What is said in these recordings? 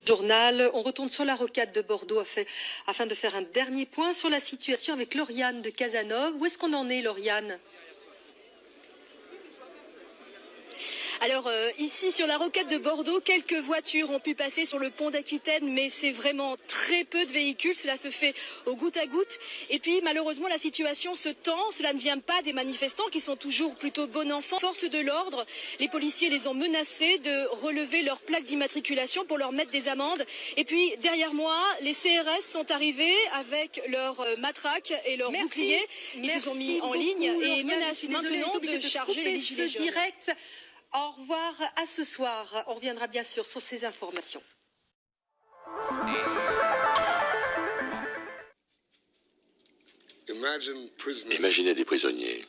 Journal, on retourne sur la rocade de Bordeaux afin de faire un dernier point sur la situation avec Lauriane de Casanova. Où est-ce qu'on en est, Lauriane ? Alors ici sur la rocade de Bordeaux, quelques voitures ont pu passer sur le pont d'Aquitaine, mais c'est vraiment très peu de véhicules, cela se fait au goutte à goutte. Et puis malheureusement la situation se tend, cela ne vient pas des manifestants qui sont toujours plutôt bon enfant. Forces de l'ordre, les policiers les ont menacés de relever leur plaque d'immatriculation pour leur mettre des amendes. Et puis derrière moi, les CRS sont arrivés avec leurs matraques et leurs boucliers. Ils se sont mis en ligne et menacent maintenant de charger les gilets jaunes. Au revoir, à ce soir. On reviendra bien sûr sur ces informations. Imaginez des prisonniers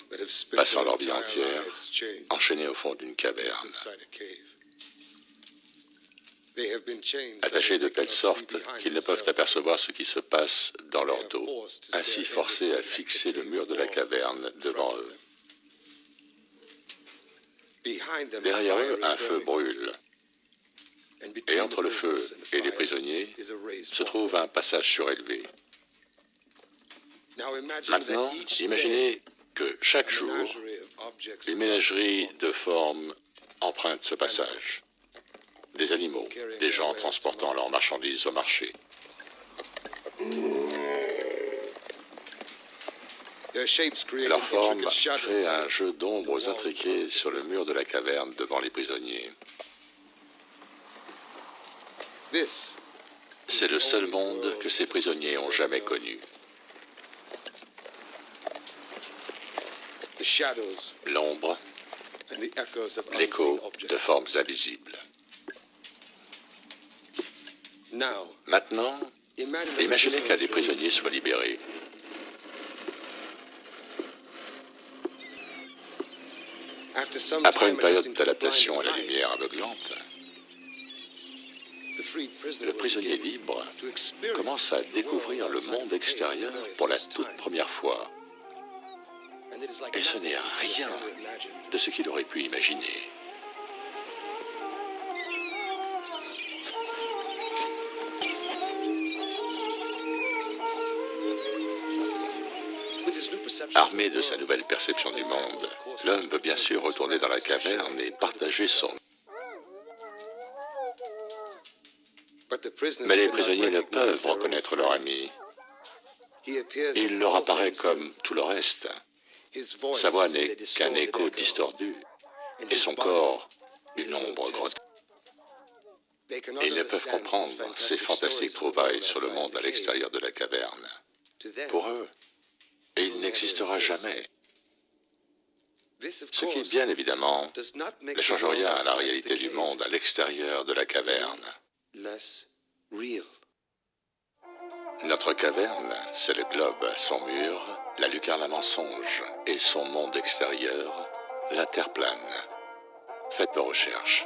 passant leur vie entière enchaînés au fond d'une caverne, attachés de telle sorte qu'ils ne peuvent apercevoir ce qui se passe dans leur dos, ainsi forcés à fixer le mur de la caverne devant eux. Derrière eux, un feu brûle. Et entre le feu et les prisonniers se trouve un passage surélevé. Maintenant, imaginez que chaque jour, une ménagerie de formes emprunte ce passage. Des animaux, des gens transportant leurs marchandises au marché. Leur forme crée un jeu d'ombres intriquées sur le mur de la caverne devant les prisonniers. C'est le seul monde que ces prisonniers ont jamais connu. L'ombre, l'écho de formes invisibles. Maintenant, imaginez qu'un des prisonniers soit libéré. Après une période d'adaptation à la lumière aveuglante, le prisonnier libre commence à découvrir le monde extérieur pour la toute première fois. Et ce n'est rien de ce qu'il aurait pu imaginer. Armé de sa nouvelle perception du monde, l'homme veut bien sûr retourner dans la caverne et partager son... Mais les prisonniers ne peuvent reconnaître leur ami. Il leur apparaît comme tout le reste. Sa voix n'est qu'un écho distordu, et son corps une ombre grotesque. Ils ne peuvent comprendre ces fantastiques trouvailles sur le monde à l'extérieur de la caverne. Pour eux, il n'existera jamais. Ce qui, bien évidemment, ne change rien à la réalité du monde à l'extérieur de la caverne. Notre caverne, c'est le globe, son mur, la lucarne à mensonges, et son monde extérieur, la terre plane. Faites vos recherches.